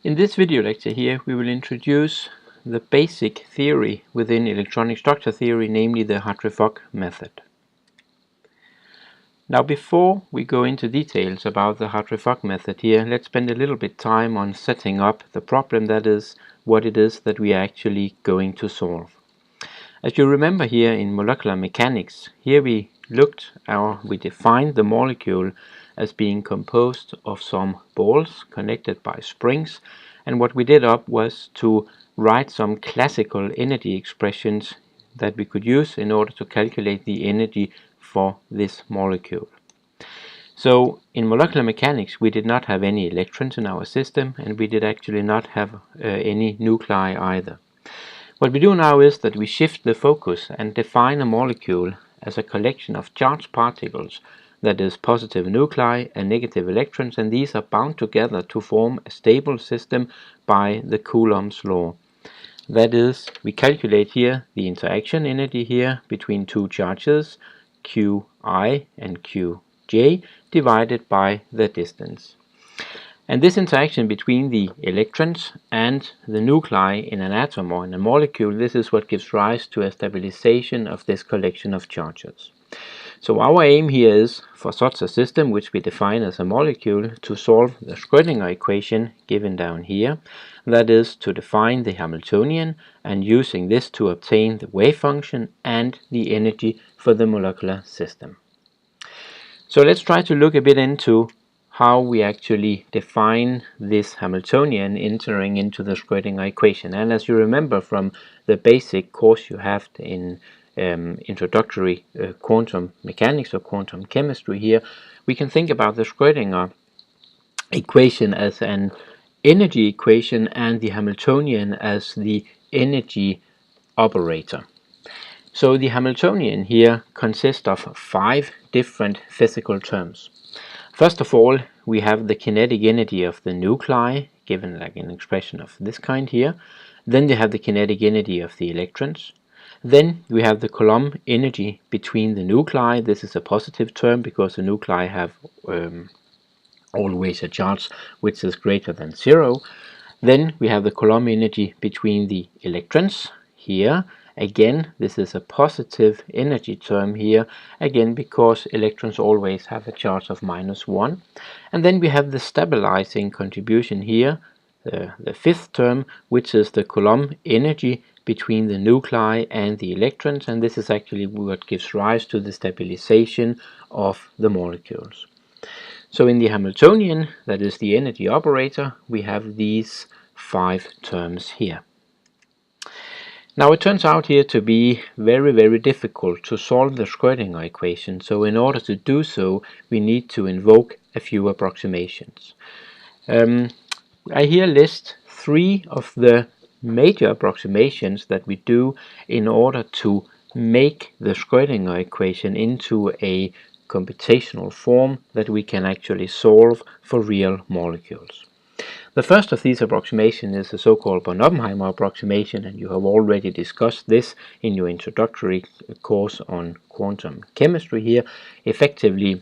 In this video lecture here, we will introduce the basic theory within electronic structure theory, namely the Hartree-Fock method. Now, before we go into details about the Hartree-Fock method here, let's spend a little bit time on setting up the problem, that is, what it is that we are actually going to solve. As you remember here in molecular mechanics, here we defined the molecule as being composed of some balls connected by springs, and what we did up was to write some classical energy expressions that we could use in order to calculate the energy for this molecule. So in molecular mechanics we did not have any electrons in our system, and we did actually not have any nuclei either. What we do now is that we shift the focus and define a molecule as a collection of charged particles, that is positive nuclei and negative electrons, and these are bound together to form a stable system by the Coulomb's law. That is, we calculate here the interaction energy here between two charges, Qi and Qj, divided by the distance. And this interaction between the electrons and the nuclei in an atom or in a molecule, this is what gives rise to a stabilization of this collection of charges. So our aim here is, for such a system, which we define as a molecule, to solve the Schrödinger equation given down here. That is, to define the Hamiltonian, and using this to obtain the wave function and the energy for the molecular system. So let's try to look a bit into how we actually define this Hamiltonian entering into the Schrödinger equation. And as you remember from the basic course you have in introductory quantum mechanics or quantum chemistry here, we can think about the Schrödinger equation as an energy equation and the Hamiltonian as the energy operator. So the Hamiltonian here consists of 5 different physical terms. First of all, we have the kinetic energy of the nuclei, given like an expression of this kind here. Then you have the kinetic energy of the electrons. Then we have the Coulomb energy between the nuclei. This is a positive term because the nuclei have always a charge which is greater than 0. Then we have the Coulomb energy between the electrons here. Again, this is a positive energy term here, again because electrons always have a charge of -1. And then we have the stabilizing contribution here, the 5th term, which is the Coulomb energy between the nuclei and the electrons, and this is actually what gives rise to the stabilization of the molecules. So in the Hamiltonian, that is the energy operator, we have these 5 terms here. Now it turns out here to be very difficult to solve the Schrödinger equation, so in order to do so we need to invoke a few approximations. I here list 3 of the major approximations that we do in order to make the Schrödinger equation into a computational form that we can actually solve for real molecules. The first of these approximations is the so-called Born-Oppenheimer approximation, and you have already discussed this in your introductory course on quantum chemistry here. Effectively,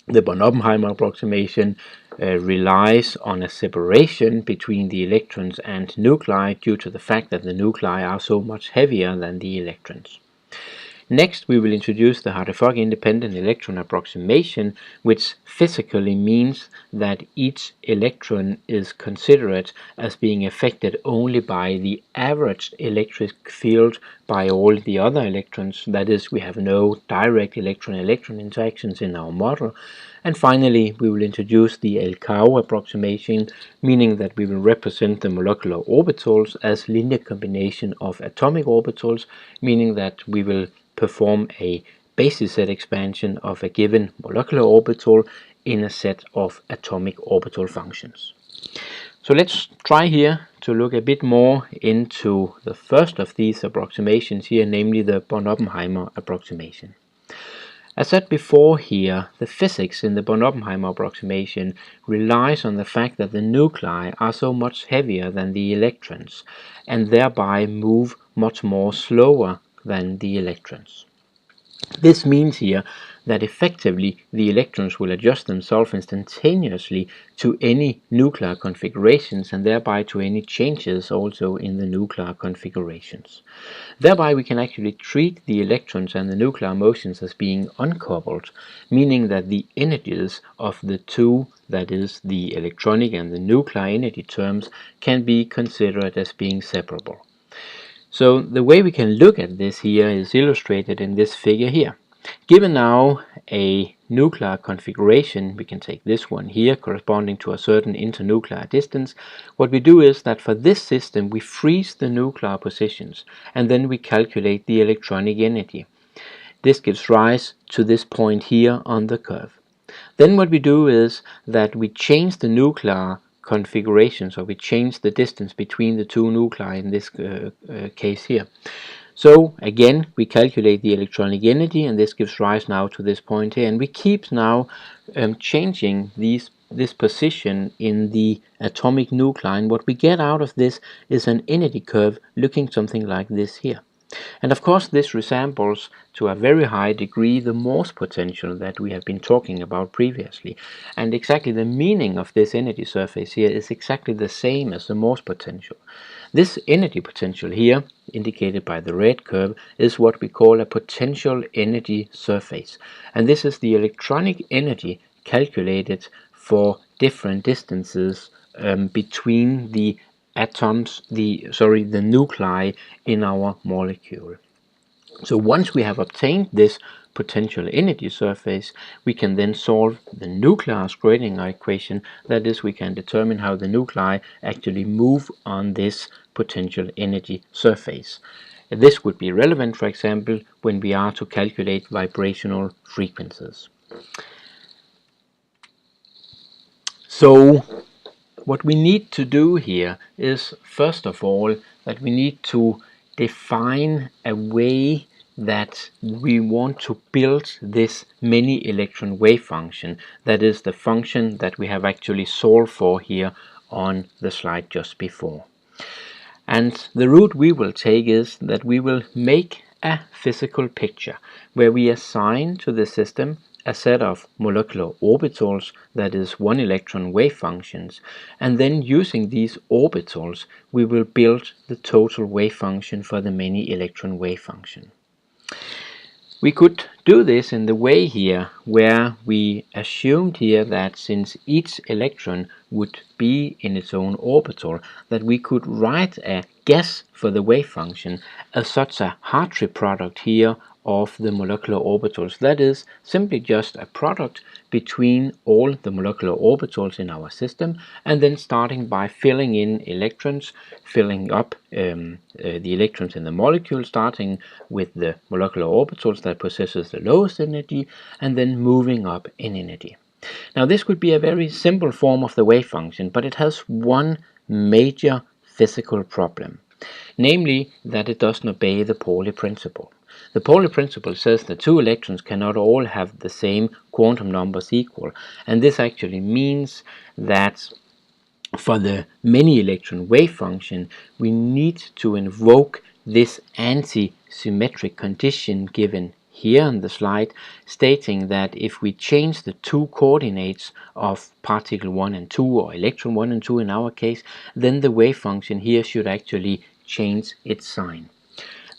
the Born-Oppenheimer approximation relies on a separation between the electrons and nuclei due to the fact that the nuclei are so much heavier than the electrons. Next, we will introduce the Hartree-Fock independent electron approximation, which physically means that each electron is considered as being affected only by the average electric field by all the other electrons. That is, we have no direct electron-electron interactions in our model. And finally, we will introduce the LKO approximation, meaning that we will represent the molecular orbitals as linear combination of atomic orbitals, meaning that we will perform a basis set expansion of a given molecular orbital in a set of atomic orbital functions. So let's try here to look a bit more into the first of these approximations here, namely the Born-Oppenheimer approximation. As said before here, the physics in the Born-Oppenheimer approximation relies on the fact that the nuclei are so much heavier than the electrons and thereby move much more slower than the electrons. This means here that effectively the electrons will adjust themselves instantaneously to any nuclear configurations and thereby to any changes also in the nuclear configurations. Thereby we can actually treat the electrons and the nuclear motions as being uncoupled, meaning that the energies of the two, that is the electronic and the nuclear energy terms, can be considered as being separable. So the way we can look at this here is illustrated in this figure here. Given now a nuclear configuration, we can take this one here corresponding to a certain internuclear distance. What we do is that for this system we freeze the nuclear positions and then we calculate the electronic energy. This gives rise to this point here on the curve. Then what we do is that we change the nuclear configuration, so we change the distance between the two nuclei in this case here. So again we calculate the electronic energy, and this gives rise now to this point here, and we keep now changing this position in the atomic nuclei, and what we get out of this is an energy curve looking something like this here. And of course this resembles to a very high degree the Morse potential that we have been talking about previously, and exactly the meaning of this energy surface here is exactly the same as the Morse potential. This energy potential here, indicated by the red curve, is what we call a potential energy surface, and this is the electronic energy calculated for different distances between the atoms, the nuclei in our molecule. So once we have obtained this potential energy surface, we can then solve the nuclear Schrödinger equation. That is, we can determine how the nuclei actually move on this potential energy surface. This would be relevant, for example, when we are to calculate vibrational frequencies. So what we need to do here is, first of all, that we need to define a way that we want to build this many electron wave function, that is the function that we have actually solved for here on the slide just before. And the route we will take is that we will make a physical picture where we assign to the system a set of molecular orbitals, that is one electron wave functions, and then using these orbitals we will build the total wave function for the many electron wave function. We could do this in the way here where we assumed here that since each electron would be in its own orbital, that we could write a guess for the wave function as such a Hartree product here of the molecular orbitals. That is simply just a product between all the molecular orbitals in our system, and then starting by filling in electrons, filling up the electrons in the molecule, starting with the molecular orbitals that possesses the lowest energy, and then moving up in energy. Now this could be a very simple form of the wave function, but it has one major physical problem, namely that it doesn't obey the Pauli principle. The Pauli principle says that two electrons cannot all have the same quantum numbers equal, and this actually means that for the many electron wave function we need to invoke this anti-symmetric condition given here on the slide, stating that if we change the two coordinates of particle 1 and 2, or electron 1 and 2 in our case, then the wave function here should actually change its sign.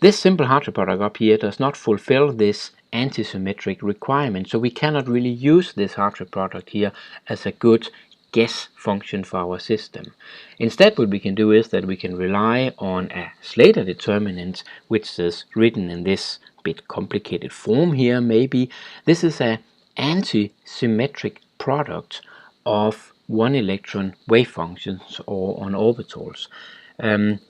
This simple Hartree product up here does not fulfill this anti-symmetric requirement, so we cannot really use this Hartree product here as a good guess function for our system. Instead, what we can do is that we can rely on a Slater determinant, which is written in this bit complicated form here maybe. This is an anti-symmetric product of one electron wave functions or on orbitals.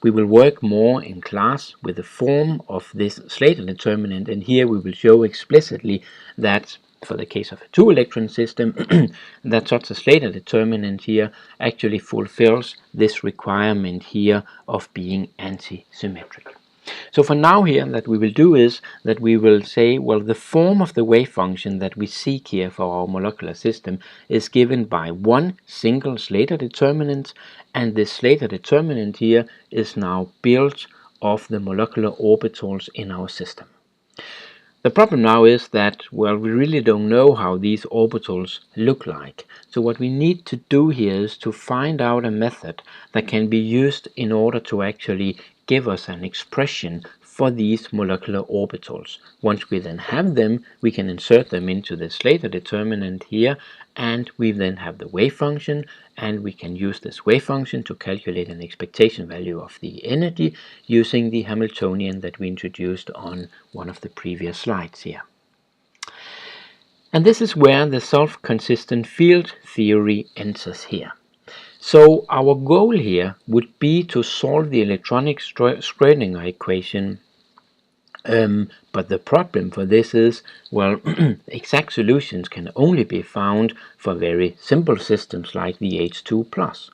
We will work more in class with the form of this Slater determinant, and here we will show explicitly that for the case of a two electron system that such a Slater determinant here actually fulfills this requirement here of being anti-symmetric. So for now here, that we will do is that we will say, well, the form of the wave function that we seek here for our molecular system is given by one single Slater determinant, and this Slater determinant here is now built of the molecular orbitals in our system. The problem now is that, well, we really don't know how these orbitals look like. So what we need to do here is to find out a method that can be used in order to actually give us an expression for these molecular orbitals. Once we then have them, we can insert them into the Slater determinant here, and we then have the wave function, and we can use this wave function to calculate an expectation value of the energy using the Hamiltonian that we introduced on one of the previous slides here. And this is where the self-consistent field theory enters here. So our goal here would be to solve the electronic Schrödinger equation, but the problem for this is, well, exact solutions can only be found for very simple systems like the H2+.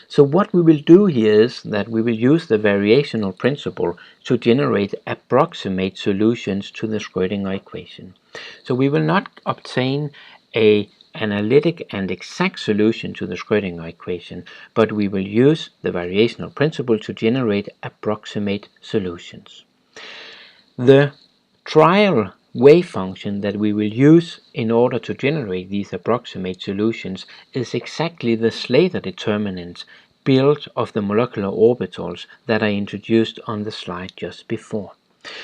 So what we will do here is that we will use the variational principle to generate approximate solutions to the Schrödinger equation. So we will not obtain an analytic and exact solution to the Schrödinger equation, but we will use the variational principle to generate approximate solutions. The trial wave function that we will use in order to generate these approximate solutions is exactly the Slater determinant built of the molecular orbitals that I introduced on the slide just before.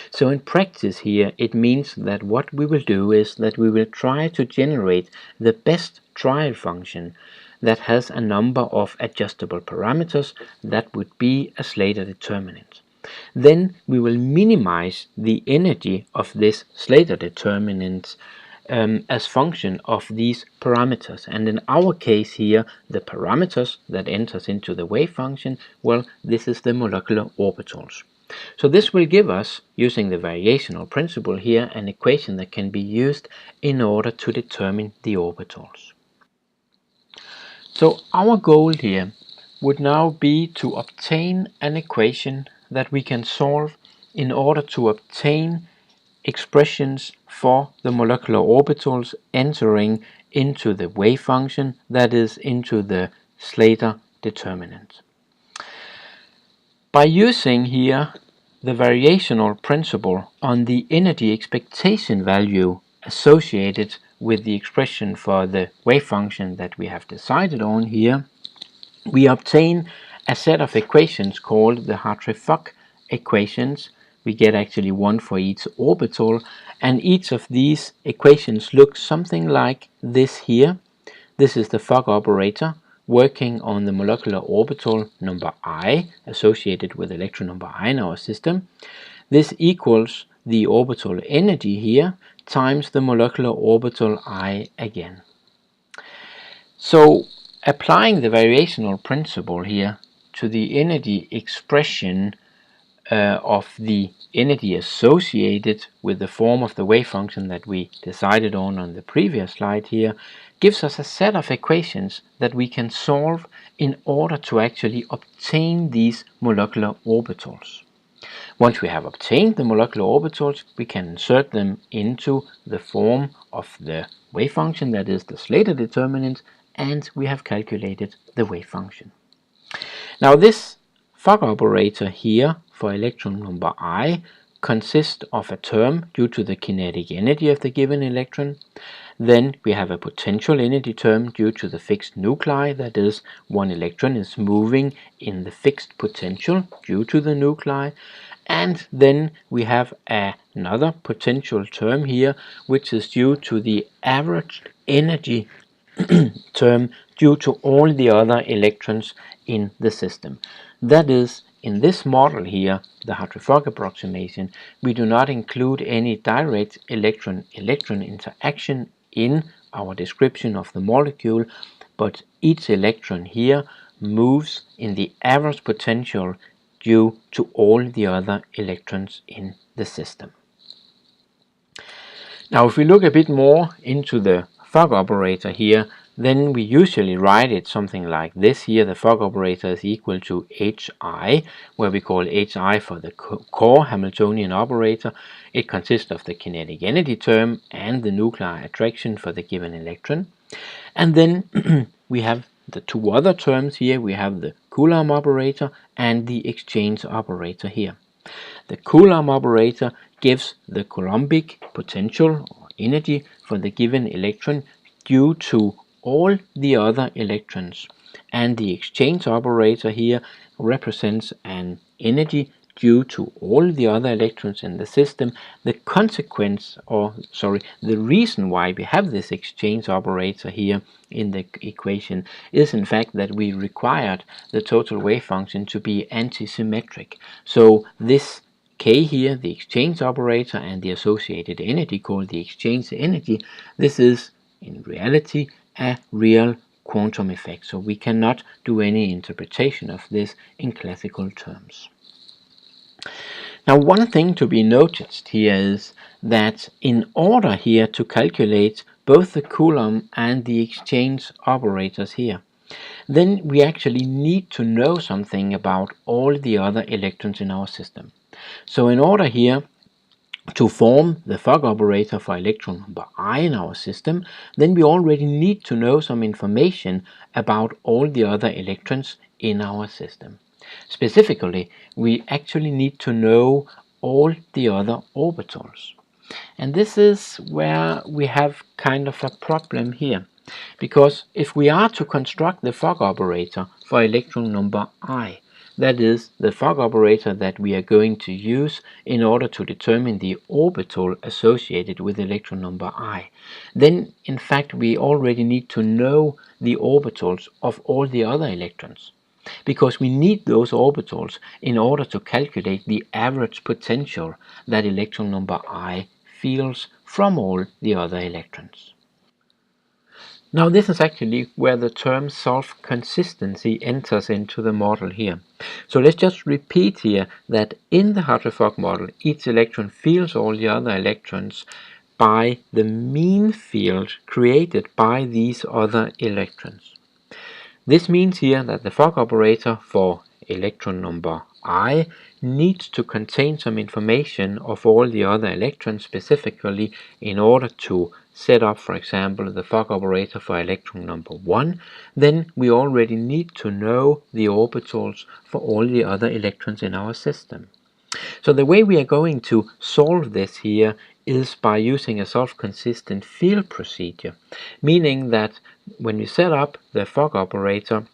So in practice here, it means that what we will do is that we will try to generate the best trial function that has a number of adjustable parameters that would be a Slater determinant. Then we will minimize the energy of this Slater determinant as function of these parameters. And in our case here, the parameters that enters into the wave function, well, this is the molecular orbitals. So this will give us, using the variational principle here, an equation that can be used in order to determine the orbitals. So our goal here would now be to obtain an equation that we can solve in order to obtain expressions for the molecular orbitals entering into the wave function, that is, into the Slater determinant. By using here the variational principle on the energy expectation value associated with the expression for the wave function that we have decided on here, we obtain a set of equations called the Hartree-Fock equations. We get actually one for each orbital, and each of these equations looks something like this here. This is the Fock operator working on the molecular orbital number I associated with electron number I in our system. This equals the orbital energy here times the molecular orbital I again. So applying the variational principle here to the energy expression of the energy associated with the form of the wave function that we decided on the previous slide here gives us a set of equations that we can solve in order to actually obtain these molecular orbitals. Once we have obtained the molecular orbitals, we can insert them into the form of the wave function, that is the Slater determinant, and we have calculated the wave function. Now this Fock operator here for electron number I consists of a term due to the kinetic energy of the given electron. Then we have a potential energy term due to the fixed nuclei, that is, one electron is moving in the fixed potential due to the nuclei. And then we have another potential term here, which is due to the average energy term due to all the other electrons in the system. That is, in this model here, the Hartree-Fock approximation, we do not include any direct electron-electron interaction in our description of the molecule, but each electron here moves in the average potential due to all the other electrons in the system. Now if we look a bit more into the Fock operator here, then we usually write it something like this here. The Fock operator is equal to Hi, where we call Hi for the core Hamiltonian operator. It consists of the kinetic energy term and the nuclear attraction for the given electron. And then we have the two other terms here. We have the Coulomb operator and the exchange operator here. The Coulomb operator gives the Coulombic potential or energy for the given electron due to all the other electrons, and the exchange operator here represents an energy due to all the other electrons in the system. The consequence, or sorry, the reason why we have this exchange operator here in the equation is in fact that we required the total wave function to be antisymmetric. So this K here, the exchange operator, and the associated energy called the exchange energy, this is in reality a real quantum effect. So we cannot do any interpretation of this in classical terms. Now, one thing to be noticed here is that in order here to calculate both the Coulomb and the exchange operators here, then we actually need to know something about all the other electrons in our system. So in order here to form the Fock operator for electron number I in our system, then we already need to know some information about all the other electrons in our system. Specifically, we actually need to know all the other orbitals. And this is where we have kind of a problem here. Because if we are to construct the Fock operator for electron number I, that is the Fock operator that we are going to use in order to determine the orbital associated with electron number I, then in fact we already need to know the orbitals of all the other electrons, because we need those orbitals in order to calculate the average potential that electron number I feels from all the other electrons. Now this is actually where the term self-consistency enters into the model here. So let's just repeat here that in the Hartree-Fock model, each electron feels all the other electrons by the mean field created by these other electrons. This means here that the Fock operator for electron number I needs to contain some information of all the other electrons specifically in order to set up, for example, the Fock operator for electron number 1. Then we already need to know the orbitals for all the other electrons in our system. So the way we are going to solve this here is by using a self-consistent field procedure, meaning that when we set up the Fock operator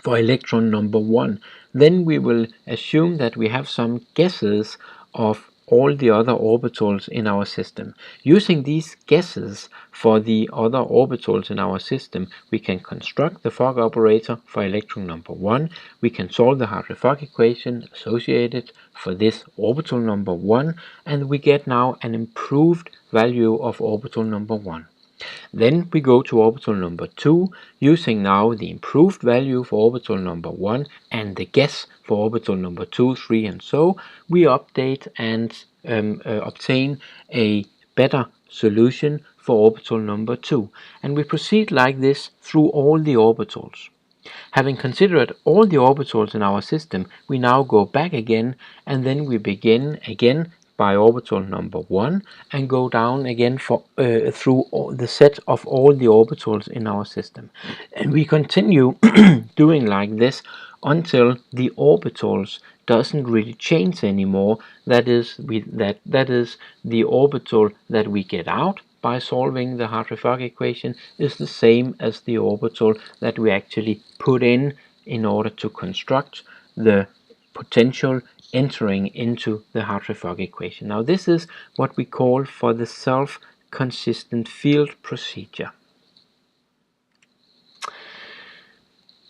for electron number 1, then we will assume that we have some guesses of all the other orbitals in our system. Using these guesses for the other orbitals in our system, we can construct the Fock operator for electron number 1. We can solve the Hartree-Fock equation associated for this orbital number 1, and we get now an improved value of orbital number 1. Then we go to orbital number 2, using now the improved value for orbital number 1 and the guess for orbital number 2, 3, and so we update and obtain a better solution for orbital number 2. And we proceed like this through all the orbitals. Having considered all the orbitals in our system, we now go back again, and then we begin again by orbital number 1 and go down again for through the set of all the orbitals in our system, and we continue doing like this until the orbitals doesn't really change anymore. That is the orbital that we get out by solving the Hartree-Fock equation is the same as the orbital that we actually put in order to construct the potential entering into the Hartree-Fock equation. Now this is what we call for the self-consistent field procedure.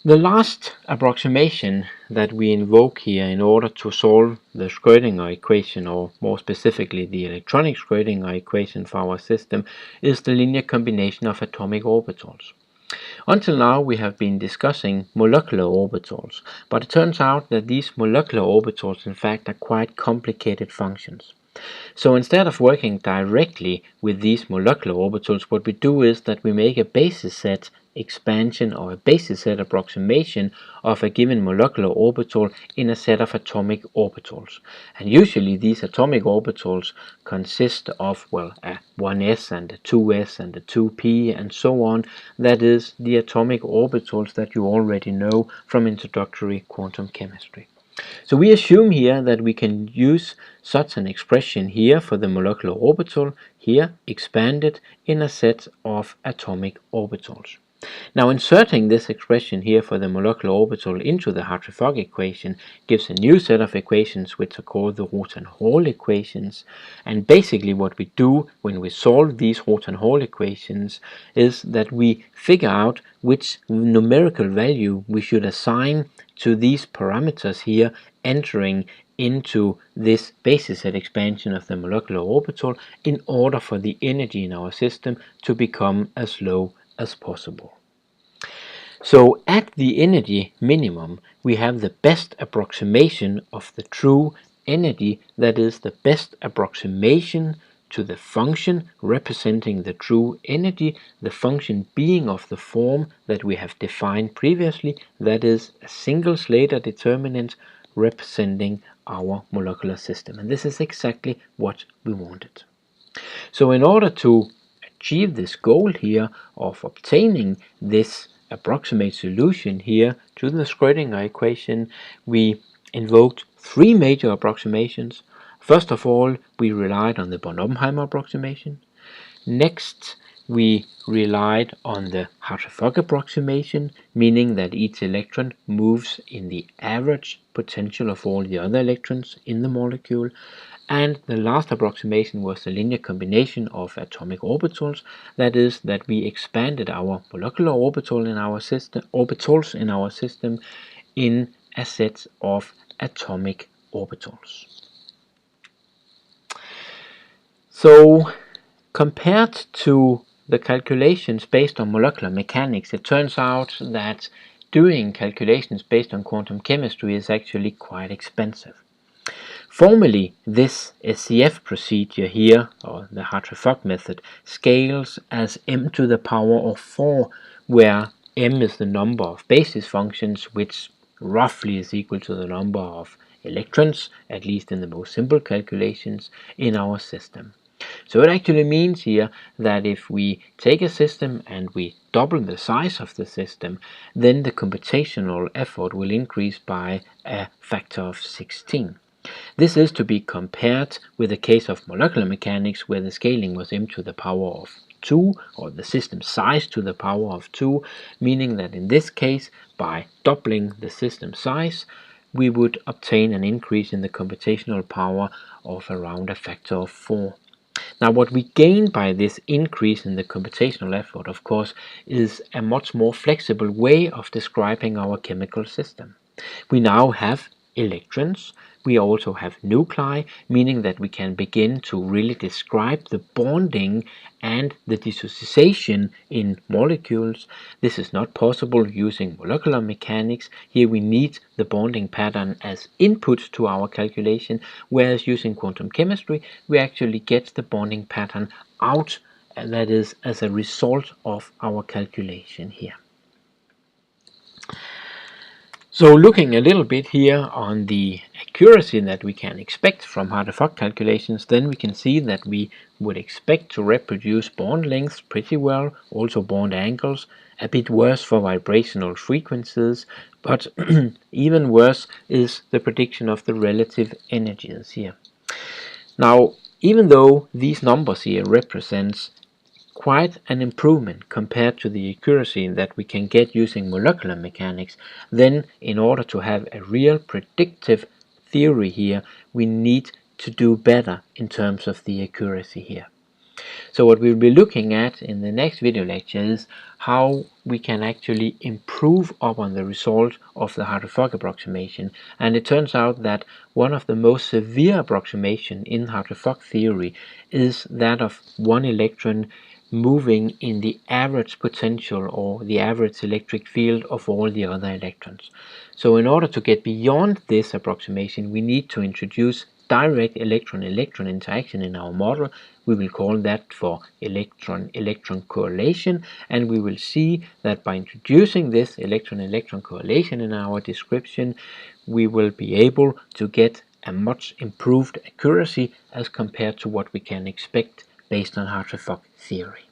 The last approximation that we invoke here in order to solve the Schrödinger equation, or more specifically the electronic Schrödinger equation for our system, is the linear combination of atomic orbitals. Until now we have been discussing molecular orbitals, but it turns out that these molecular orbitals in fact are quite complicated functions. So instead of working directly with these molecular orbitals, what we do is that we make a basis set expansion or a basis set approximation of a given molecular orbital in a set of atomic orbitals. And usually these atomic orbitals consist of, well, a 1s and a 2s and a 2p and so on. That is the atomic orbitals that you already know from introductory quantum chemistry. So we assume here that we can use such an expression here for the molecular orbital, here expanded in a set of atomic orbitals. Now inserting this expression here for the molecular orbital into the Hartree-Fock equation gives a new set of equations which are called the root and Hall equations. And basically what we do when we solve these root and Hall equations is that we figure out which numerical value we should assign to these parameters here entering into this basis set expansion of the molecular orbital in order for the energy in our system to become as low as possible. So at the energy minimum, we have the best approximation of the true energy, that is the best approximation to the function representing the true energy, the function being of the form that we have defined previously, that is a single Slater determinant representing our molecular system. And this is exactly what we wanted. So in order to achieve this goal here of obtaining this approximate solution here to the Schrödinger equation, we invoked three major approximations. First of all, we relied on the Born-Oppenheimer approximation. Next, we relied on the Hartree-Fock approximation, meaning that each electron moves in the average potential of all the other electrons in the molecule. And the last approximation was the linear combination of atomic orbitals. That is, that we expanded our molecular orbitals in our system in a set of atomic orbitals. So compared to the calculations based on molecular mechanics, it turns out that doing calculations based on quantum chemistry is actually quite expensive. Formally, this SCF procedure here, or the Hartree-Fock method, scales as m to the power of 4, where m is the number of basis functions, which roughly is equal to the number of electrons, at least in the most simple calculations, in our system. So it actually means here that if we take a system and we double the size of the system, then the computational effort will increase by a factor of 16. This is to be compared with the case of molecular mechanics, where the scaling was m to the power of 2, or the system size to the power of 2, meaning that in this case, by doubling the system size, we would obtain an increase in the computational power of around a factor of 4. Now what we gain by this increase in the computational effort, of course, is a much more flexible way of describing our chemical system. We now have electrons. We also have nuclei, meaning that we can begin to really describe the bonding and the dissociation in molecules. This is not possible using molecular mechanics. Here we need the bonding pattern as input to our calculation, whereas using quantum chemistry, we actually get the bonding pattern out, that is, as a result of our calculation here. So looking a little bit here on the accuracy that we can expect from Hartree-Fock calculations, then we can see that we would expect to reproduce bond lengths pretty well, also bond angles, a bit worse for vibrational frequencies, but even worse is the prediction of the relative energies here. Now, even though these numbers here represents quite an improvement compared to the accuracy that we can get using molecular mechanics, then in order to have a real predictive theory here, we need to do better in terms of the accuracy here. So what we'll be looking at in the next video lecture is how we can actually improve upon the result of the Hartree-Fock approximation. And it turns out that one of the most severe approximation in Hartree-Fock theory is that of one electron moving in the average potential, or the average electric field, of all the other electrons. So in order to get beyond this approximation, we need to introduce direct electron-electron interaction in our model. We will call that for electron-electron correlation, and we will see that by introducing this electron-electron correlation in our description, we will be able to get a much improved accuracy as compared to what we can expect based on Hartree-Fock theory.